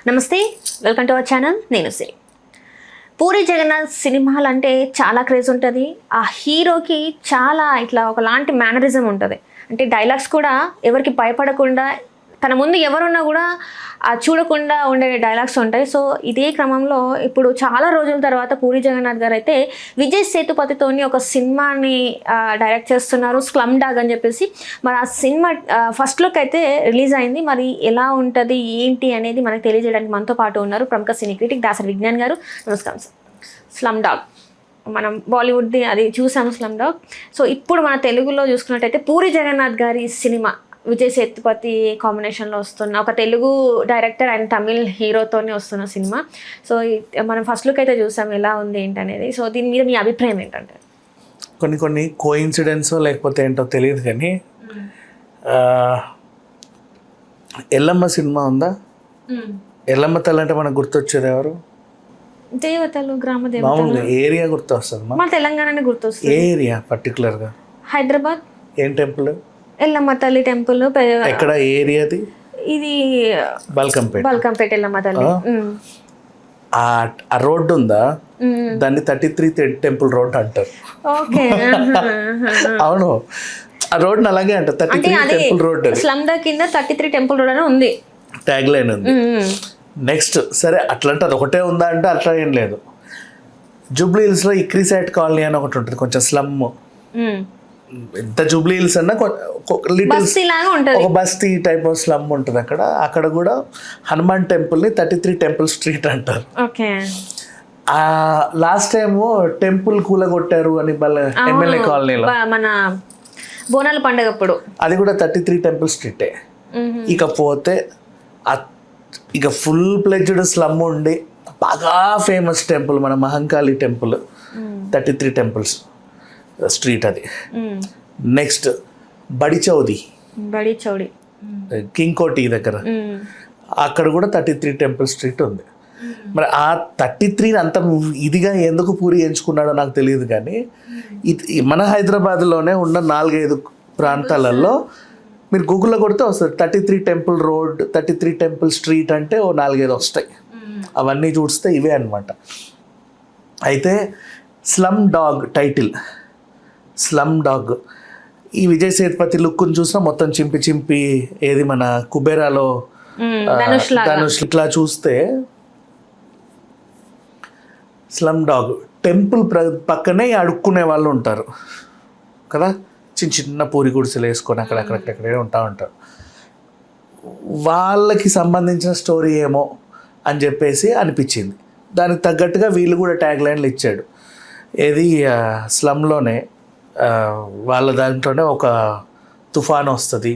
నమస్తే, welcome to our channel. నేను సిరి. పూరి జగన్నాథ్ సినిమాలు అంటే చాలా క్రేజ్ ఉంటుంది. ఆ హీరోకి చాలా ఇట్లా ఒకలాంటి మేనరిజం ఉంటుంది. అంటే డైలాగ్స్ కూడా ఎవరికి భయపడకుండా, తన ముందు ఎవరున్నా కూడా చూడకుండా ఉండే డైలాగ్స్ ఉంటాయి. సో ఇదే క్రమంలో ఇప్పుడు చాలా రోజుల తర్వాత పూరి జగన్నాథ్ గారు అయితే విజయ్ సేతుపతితోని ఒక సినిమాని డైరెక్ట్ చేస్తున్నారు, స్లమ్ డాగ్ అని చెప్పేసి. మరి ఆ సినిమా ఫస్ట్ లుక్ అయితే రిలీజ్ అయింది. మరి ఎలా ఉంటుంది ఏంటి అనేది మనకు తెలియజేయడానికి మనతో పాటు ఉన్నారు ప్రముఖ సినీ క్రిటిక్ దాసరి విజ్ఞాన్ గారు. నమస్కారం సార్. స్లమ్ డాగ్ మనం బాలీవుడ్ది అది చూసాము, స్లమ్ డాగ్. సో ఇప్పుడు మన తెలుగులో చూసుకున్నట్టయితే పూరి జగన్నాథ్ గారి సినిమా విజయ్ సేతుపతి కాంబినేషన్లో వస్తున్న ఒక తెలుగు డైరెక్టర్ అండ్ తమిళ్ హీరోతోనే వస్తున్న సినిమా. సో మనం ఫస్ట్ లుక్ అయితే చూసాం, ఎలా ఉంది ఏంటనేది. సో దీని మీద మీ అభిప్రాయం ఏంటంటే? కొన్ని కోఇన్సిడెన్స్ లేకపోతే ఏంటో తెలియదు కానీ ఎల్లమ్మ సినిమా ఉందా? ఎల్లమ్మ తల్లి అంటే మనకు గుర్తొచ్చేది ఎవరు? దేవతలు, గ్రామ దేవతలు, ఏరియా గుర్తొస్తుంది. మన తెలంగాణనే గుర్తొస్తుంది. ఏరియా పర్టికులర్గా హైదరాబాద్. ఏం టెంపుల్? ఎల్లమ్మ తల్లి టెంపుల్. ఎక్కడ ఏరియాది? ఇది బల్కంపేట. బల్కంపేట ఎల్లమ్మ తల్లి. ఆ రోడ్డు ఉందా, దాన్ని 33 టెంపుల్ రోడ్ అంటారు. ఓకే. అవును, ఆ రోడ్ అలాగే అంటారు, 33 టెంపుల్ రోడ్. స్లమ్ డాగ్ కింద 33 టెంపుల్ రోడ్ అని ఉంది, ట్యాగ్ లైన్ ఉంది. నెక్స్ట్ సరే అట్లంటే అది ఒకటే ఉందా అంటే అట్లా ఏం లేదు. జూబ్లీ హిల్స్లో ఇక్రీసైట్ కాలనీ అని ఒకటి ఉంటుంది, కొంచెం స్లమ్. ఎంత జూబ్లీ హిల్స్ అన్నా లిటిల్ ఒక బస్తీ టైప్ ఆఫ్ స్లమ్ ఉంటుంది అక్కడ. అక్కడ కూడా హనుమాన్ టెంపుల్ని 33 టెంపుల్ స్ట్రీట్ అంటారు. లాస్ట్ టైము టెంపుల్ కూలగొట్టారు అని ఎమ్మెల్యే కాలనీలో, మన బోనాల పండుగ అప్పుడు. అది కూడా 33 టెంపుల్ స్ట్రీటే. ఇకపోతే ఇక ఫుల్ ప్లెడ్జ్డ్ స్లమ్ ఉండి బాగా ఫేమస్ టెంపుల్ మన మహంకాళి టెంపుల్, 33 టెంపుల్స్ స్ట్రీట్ అది. నెక్స్ట్ బడిచౌది కింగ్ కోటి దగ్గర, అక్కడ కూడా 33 టెంపుల్ స్ట్రీట్ ఉంది. మరి ఆ 33 అంత ఇదిగా ఎందుకు పూరి ఎంచుకున్నాడో నాకు తెలియదు కానీ మన హైదరాబాద్లోనే ఉన్న 4-5 ప్రాంతాలలో మీరు గూగుల్లో కొడితే వస్తుంది 33 టెంపుల్ రోడ్, 33 టెంపుల్ స్ట్రీట్ అంటే ఓ 4-5 వస్తాయి. అవన్నీ చూస్తే ఇవే అనమాట. అయితే slum dog title, slum dog. ఈ విజయ్ సేతుపతి లుక్ను చూసినా మొత్తం చింపి ఏది మన కుబేరాలో ధనుష్ ఇట్లా చూస్తే స్లమ్ డాగ్ టెంపుల్ పక్కనే అడుక్కునే వాళ్ళు ఉంటారు కదా, చిన్న పూరి గుడిసెలు వేసుకొని అక్కడక్కడక్కడే ఉంటారు. వాళ్ళకి సంబంధించిన స్టోరీ ఏమో అని చెప్పేసి అనిపించింది. దానికి తగ్గట్టుగా వీళ్ళు కూడా ట్యాగ్ లైన్లు ఇచ్చాడు. ఏది స్లమ్లోనే వాళ్ళ దాంట్లోనే ఒక తుఫాను వస్తుంది,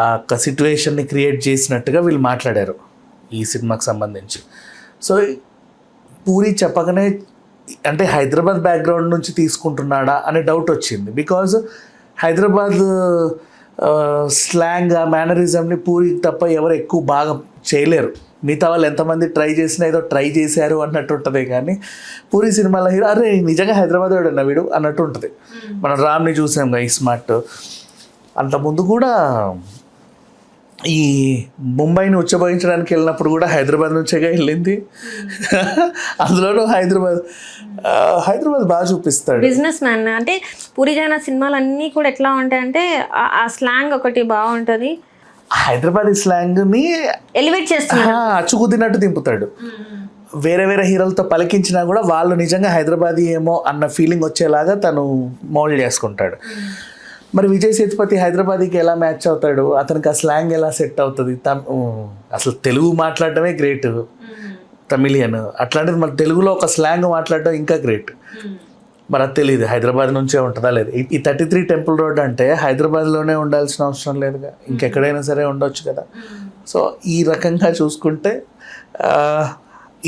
ఆ ఒక సిట్యువేషన్ని క్రియేట్ చేసినట్టుగా వీళ్ళు మాట్లాడారు ఈ సినిమాకి సంబంధించి. సో పూరి చెప్పగానే అంటే హైదరాబాద్ బ్యాక్గ్రౌండ్ నుంచి తీసుకుంటున్నాడా అనే డౌట్ వచ్చింది. బికాజ్ హైదరాబాద్ స్లాంగ్ ఆ మేనరిజంని పూరి తప్ప ఎవరు ఎక్కువ బాగా చేయలేరు. మిగతా వాళ్ళు ఎంతమంది ట్రై చేసినా ఏదో ట్రై చేశారు అన్నట్టు ఉంటుంది కానీ పూరి సినిమాలో హీరో అరే నిజంగా హైదరాబాద్ వాడు వీడు అన్నట్టు ఉంటుంది. మనం రామ్ని చూసాం ఈ స్మార్ట్. అంతకుముందు కూడా ఈ ముంబైని ఉచ్చబోయించడానికి వెళ్ళినప్పుడు కూడా హైదరాబాద్ నుంచేగా వెళ్ళింది. అందులోనూ హైదరాబాద్ బాగా చూపిస్తాడు. బిజినెస్ మ్యాన్ అంటే పూరి జగన్నాథ్ సినిమాలు అన్నీ కూడా ఎట్లా ఉంటాయంటే ఆ స్లాంగ్ ఒకటి బాగుంటుంది. హైదరాబాద్ స్లాంగ్ని ఎలివేట్ చేస్తాడు, అచ్చుకుద్దినట్టు దింపుతాడు. వేరే హీరోలతో పలికించినా కూడా వాళ్ళు నిజంగా హైదరాబాదీ ఏమో అన్న ఫీలింగ్ వచ్చేలాగా తను మోల్డ్ చేసుకుంటాడు. మరి విజయ్ సేతుపతి హైదరాబాదీకి ఎలా మ్యాచ్ అవుతాడు, అతనికి ఆ స్లాంగ్ ఎలా సెట్ అవుతుంది? అసలు తెలుగు మాట్లాడటమే గ్రేట్, తమిళియన్. అట్లాంటిది మరి తెలుగులో ఒక స్లాంగ్ మాట్లాడటం ఇంకా గ్రేట్. మరి అది తెలియదు హైదరాబాద్ నుంచే ఉంటుందా లేదు. ఈ 33 టెంపుల్ రోడ్ అంటే హైదరాబాద్లోనే ఉండాల్సిన అవసరం లేదుగా, ఇంకెక్కడైనా సరే ఉండొచ్చు కదా. సో ఈ రకంగా చూసుకుంటే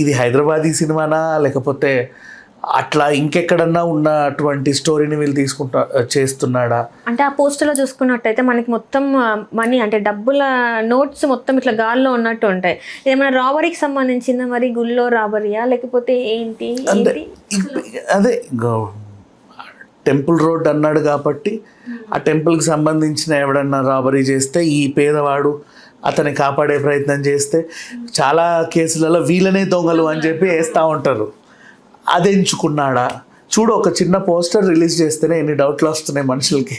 ఇది హైదరాబాదీ సినిమానా లేకపోతే అట్లా ఇంకెక్కడన్నా ఉన్నటువంటి స్టోరీని వీళ్ళు చేస్తున్నాడా అంటే ఆ పోస్టర్లో చూసుకున్నట్టయితే మనకి మొత్తం మనీ అంటే డబ్బుల నోట్స్ మొత్తం ఇట్లా గాల్లో ఉన్నట్టు ఉంటాయి. ఏమైనా రాబరీకి సంబంధించిందా, మరి గుళ్ళో రాబరీయా లేకపోతే ఏంటి? అదే టెంపుల్ రోడ్ అన్నాడు కాబట్టి ఆ టెంపుల్కి సంబంధించిన ఎవడన్నా రాబరీ చేస్తే ఈ పేదవాడు అతన్ని కాపాడే ప్రయత్నం చేస్తే చాలా కేసులలో వీళ్ళనే దొంగలు అని చెప్పి వేస్తూ ఉంటారు. అది ఎంచుకున్నాడా చూడు, ఒక చిన్న పోస్టర్ రిలీజ్ చేస్తేనే ఎన్ని డౌట్లు వస్తున్నాయి మనుషులకి.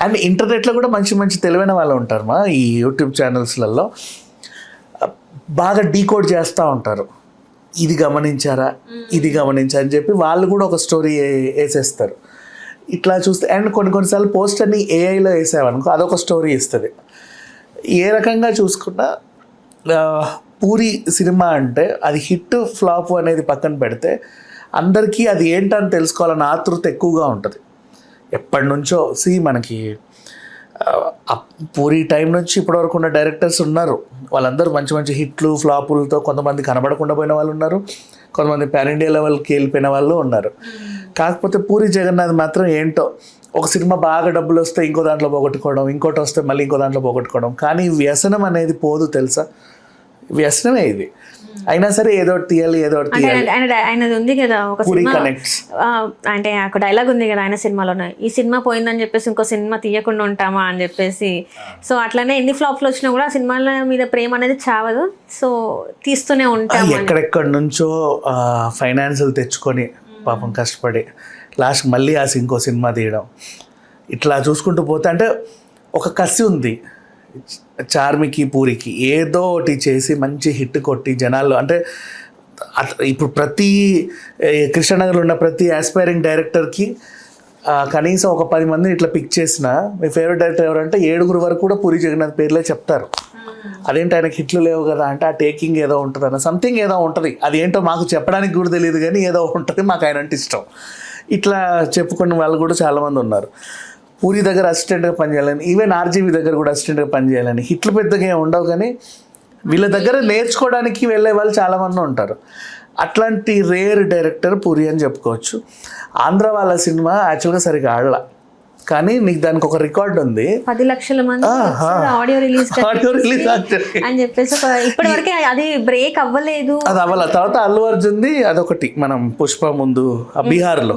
అండ్ ఇంటర్నెట్లో కూడా మంచి మంచి తెలివైన వాళ్ళు ఉంటారు మా ఈ యూట్యూబ్ ఛానల్స్లలో, బాగా డీకోడ్ చేస్తూ ఉంటారు. ఇది గమనించారా, ఇది గమనించారా అని చెప్పి వాళ్ళు కూడా ఒక స్టోరీ వేసేస్తారు. ఇట్లా చూస్తే అండ్ కొన్నిసార్లు పోస్టర్ని ఏఐలో వేసామనుకో అదొక స్టోరీ ఇస్తుంది. ఏ రకంగా చూసుకున్నా పూరి సినిమా అంటే అది హిట్ ఫ్లాప్ అనేది పక్కన పెడితే అందరికీ అది ఏంటని తెలుసుకోవాలన్న ఆతృత ఎక్కువగా ఉంటుంది. ఎప్పటి నుంచో మనకి పూరి టైం నుంచి ఇప్పటివరకు ఉన్న డైరెక్టర్స్ ఉన్నారు, వాళ్ళందరూ మంచి మంచి హిట్లు ఫ్లాపులతో కొంతమంది కనబడకుండా పోయిన వాళ్ళు ఉన్నారు, కొంతమంది పాన్ ఇండియా లెవెల్కి వెళ్ళిపోయిన వాళ్ళు ఉన్నారు. కాకపోతే పూరి జగన్నాథ్ మాత్రం ఏంటో ఒక సినిమా బాగా డబ్బులు వస్తే ఇంకో దాంట్లో పోగొట్టుకోవడం, ఇంకోటి వస్తే మళ్ళీ ఇంకో దాంట్లో పోగొట్టుకోవడం. కానీ వ్యసనం అనేది పోదు తెలుసా, వ్యసనమే ఇది. అయినా సరే ఏదో ఒకటి తీయాలి, ఏదో ఒకటి తీయాలి. ఆయనది ఉంది కదా ఒక పూరి సినిమా, కనెక్ట్స్ అంటే ఒక డైలాగ్ ఉంది కదా ఆయన సినిమాలోనే, ఈ సినిమా పోయిందని చెప్పేసి ఇంకో సినిమా తీయకుండా ఉంటామా అని చెప్పేసి. సో అట్లనే ఎన్ని ఫ్లాప్లు వచ్చినా కూడా ఆ సినిమాల మీద ప్రేమ అనేది చావదు. సో తీస్తూనే ఉంటాం. ఎక్కడెక్కడి నుంచో ఫైనాన్షియల్ తెచ్చుకొని పాపం కష్టపడి లాస్ట్ మళ్ళీ ఇంకో సినిమా తీయడం, ఇట్లా చూసుకుంటూ పోతే అంటే ఒక కసి ఉంది చార్మికి పూరికి, ఏదో ఒకటి చేసి మంచి హిట్ కొట్టి జనాల్లో అంటే ఇప్పుడు ప్రతి కృష్ణనగర్లో ఉన్న ప్రతి ఆస్పైరింగ్ డైరెక్టర్కి కనీసం ఒక 10 మందిని ఇట్లా పిక్ చేసిన మీ ఫేవరెట్ డైరెక్టర్ ఎవరంటే 7 వరకు కూడా పూరి జగన్నాథ్ పేర్లే చెప్తారు. అదేంటి ఆయనకి హిట్లు లేవు కదా అంటే ఆ టేకింగ్ ఏదో ఉంటుంది అన్న సంథింగ్ ఏదో ఉంటుంది. అది ఏంటో మాకు చెప్పడానికి కూడా తెలియదు కానీ ఏదో ఉంటుంది, మాకు ఆయన అంటే ఇష్టం. ఇట్లా చెప్పుకున్న వాళ్ళు కూడా చాలామంది ఉన్నారు. పూరి దగ్గర అసిస్టెంట్గా పనిచేయాలని, ఈవెన్ ఆర్జీవి దగ్గర కూడా అసిస్టెంట్గా పనిచేయాలని. హిట్లు పెద్దగా ఏమి ఉండవు కానీ వీళ్ళ దగ్గర నేర్చుకోవడానికి వెళ్ళే వాళ్ళు చాలామంది ఉంటారు. అట్లాంటి రేర్ డైరెక్టర్ పూరి అని చెప్పుకోవచ్చు. ఆంధ్ర వాళ్ళ సినిమా యాక్చువల్గా సరిగ్గా ఆడలా, కానీ నీకు దానికి ఒక రికార్డ్ ఉంది, 10 లక్షల మంది ఆడియో రిలీజ్ అని చెప్పేసి. ఇప్పటి వరకు అది బ్రేక్ అవ్వలేదు, అది అవ్వాల. తర్వాత అల్లు అర్జున్ది అదొకటి, మనం పుష్ప ముందు బీహార్లో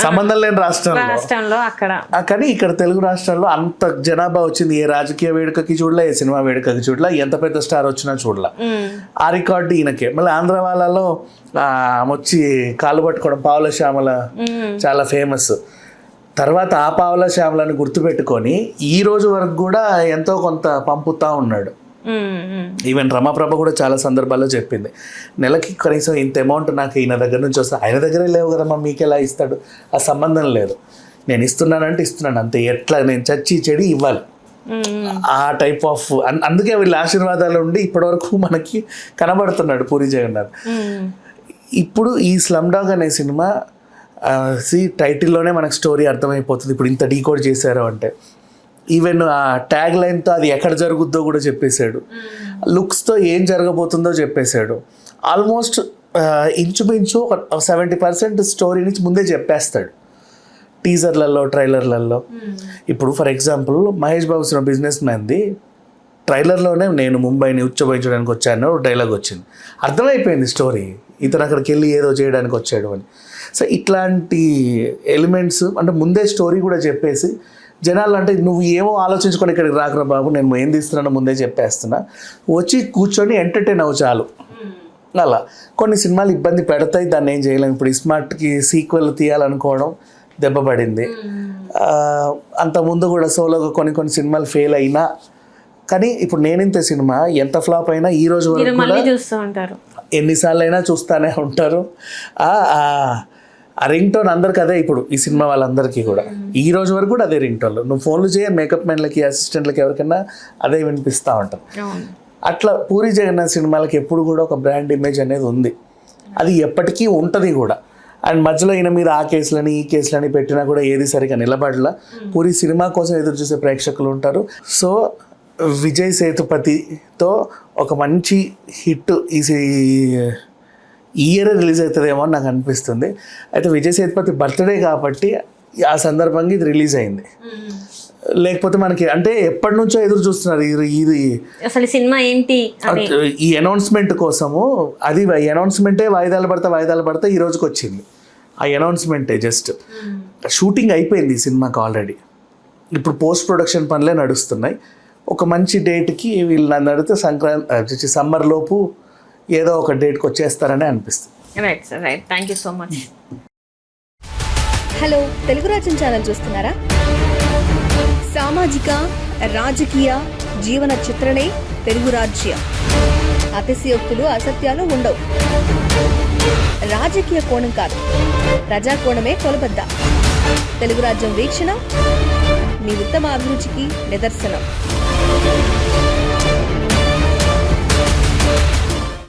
సంబంధం లేని రాష్ట్రంలో అక్కడ, కానీ ఇక్కడ తెలుగు రాష్ట్రాల్లో అంత జనాభా వచ్చింది. ఏ రాజకీయ వేడుకకి చూడలే, ఏ సినిమా వేడుకకి చూడలే, ఎంత పెద్ద స్టార్ వచ్చినా చూడలే. ఆ రికార్డు ఈయనకే. మళ్ళీ ఆంధ్ర వాళ్ళలో వచ్చి కాళ్ళు పట్టుకోవడం, పావుల శ్యామల చాలా ఫేమస్. తర్వాత ఆ పావుల శ్యామలను గుర్తుపెట్టుకొని ఈ రోజు వరకు కూడా ఎంతో కొంత పంపుతా ఉన్నాడు. ఈవెన్ రమాప్రభ కూడా చాలా సందర్భాల్లో చెప్పింది, నెలకి కనీసం ఇంత అమౌంట్ నాకు ఈయన దగ్గర నుంచి వస్తే, ఆయన దగ్గరే లేవు కదమ్మా మీకు ఎలా ఇస్తాడు, ఆ సంబంధం లేదు, నేను ఇస్తున్నానంటే ఇస్తున్నాను అంతే, ఎట్లా నేను చచ్చి చెడి ఇవ్వాలి, ఆ టైప్ ఆఫ్. అందుకే వీళ్ళ ఆశీర్వాదాలు ఉండి ఇప్పటివరకు మనకి కనబడుతున్నాడు పూరి జగన్నాథ్. ఇప్పుడు ఈ స్లమ్ డాగ్ అనే సినిమా టైటిల్లోనే మనకు స్టోరీ అర్థమైపోతుంది. ఇప్పుడు ఇంత డీకోడ్ చేశారు అంటే, ఈవెన్ ఆ ట్యాగ్ లైన్తో అది ఎక్కడ జరుగుద్దో కూడా చెప్పేశాడు, లుక్స్తో ఏం జరగబోతుందో చెప్పేశాడు. ఆల్మోస్ట్ ఇంచుమించు 70% స్టోరీ నుంచి ముందే చెప్పేస్తాడు టీజర్లలో, ట్రైలర్లలో. ఇప్పుడు ఫర్ ఎగ్జాంపుల్ మహేష్ బాబు సినిమా బిజినెస్ మ్యాన్ది ట్రైలర్లోనే నేను ముంబైని ఉచ్చబోయించడానికి వచ్చాను డైలాగ్ వచ్చింది, అర్థమైపోయింది స్టోరీ, ఇతను అక్కడికి వెళ్ళి ఏదో చేయడానికి వచ్చాడు అని. సో ఇట్లాంటి ఎలిమెంట్స్ అంటే ముందే స్టోరీ కూడా చెప్పేసి జనాలు అంటే నువ్వు ఏమో ఆలోచించుకొని ఇక్కడికి రాకరా బాబు, నేను ఏం తీస్తున్నానో ముందే చెప్పేస్తున్నా, వచ్చి కూర్చొని ఎంటర్టైన్ అవ్వు చాలు. అలా కొన్ని సినిమాలు ఇబ్బంది పెడతాయి, దాన్ని ఏం చేయలేము. ఇప్పుడు ఇస్మార్ట్కి సీక్వెల్ తీయాలనుకోవడం దెబ్బపడింది. అంతకుముందు కూడా సోలోగా కొన్ని సినిమాలు ఫెయిల్ అయినా, కానీ ఇప్పుడు నేనింతే సినిమా ఎంత ఫ్లాప్ అయినా ఈ రోజు వరకు కూడా చూస్తూ ఉంటారు, ఎన్నిసార్లు అయినా చూస్తూనే ఉంటారు. ఆ రింగ్ టోన్ అందరికి అదే. ఇప్పుడు ఈ సినిమా వాళ్ళందరికీ కూడా ఈ రోజు వరకు కూడా అదే రింగ్ టోన్లు. నువ్వు ఫోన్లు చేయ మేకప్ మెన్లకి, అసిస్టెంట్లకి, ఎవరికైనా అదే వినిపిస్తూ ఉంటాం. అట్లా పూరి జగన్నాథ్ సినిమాలకి ఎప్పుడు కూడా ఒక బ్రాండ్ ఇమేజ్ అనేది ఉంది, అది ఎప్పటికీ ఉంటుంది కూడా. అండ్ మధ్యలో ఈయన మీద ఆ కేసులని ఈ కేసులని పెట్టినా కూడా ఏది సరిగా నిలబడలా. పూరి సినిమా కోసం ఎదురు చూసే ప్రేక్షకులు ఉంటారు. సో విజయ్ సేతుపతితో ఒక మంచి హిట్ ఈ ఇయర్ రిలీజ్ అవుతుందేమో అని నాకు అనిపిస్తుంది. అయితే విజయ్ సేతుపతి బర్త్డే కాబట్టి ఆ సందర్భంగా ఇది రిలీజ్ అయింది. లేకపోతే మనకి అంటే ఎప్పటి నుంచో ఎదురు చూస్తున్నారు ఇది అసలు సినిమా ఏంటి ఈ అనౌన్స్మెంట్ కోసము. అది అనౌన్స్మెంటే వాయిదాలు పడతా ఈ రోజుకి వచ్చింది. ఆ అనౌన్స్మెంటే జస్ట్ షూటింగ్ అయిపోయింది ఈ సినిమాకి ఆల్రెడీ. ఇప్పుడు పోస్ట్ ప్రొడక్షన్ పనులే నడుస్తున్నాయి. ఒక మంచి డేట్కి వీళ్ళు నన్ను అడిగితే సంక్రాంతి సమ్మర్ లోపు ఏదో ఒక డేట్కి వచ్చేస్తారని అనిపిస్తుంది. Right sir, right. Thank you so much. Hello, Telugu రాజ్యం ఛానల్ చూస్తున్నారా? సామాజిక, రాజకీయ, జీవన చిత్రణే తెలుగు రాజ్యం. అతిశయోక్తులు, అసత్యాలు ఉండవు. రాజకీయ కోణం కాదు, ప్రజా కోణమే కొలబద్ద. తెలుగు రాజ్యం వీక్షణ మీ ఉత్తమ అభిరుచికి నిదర్శనం.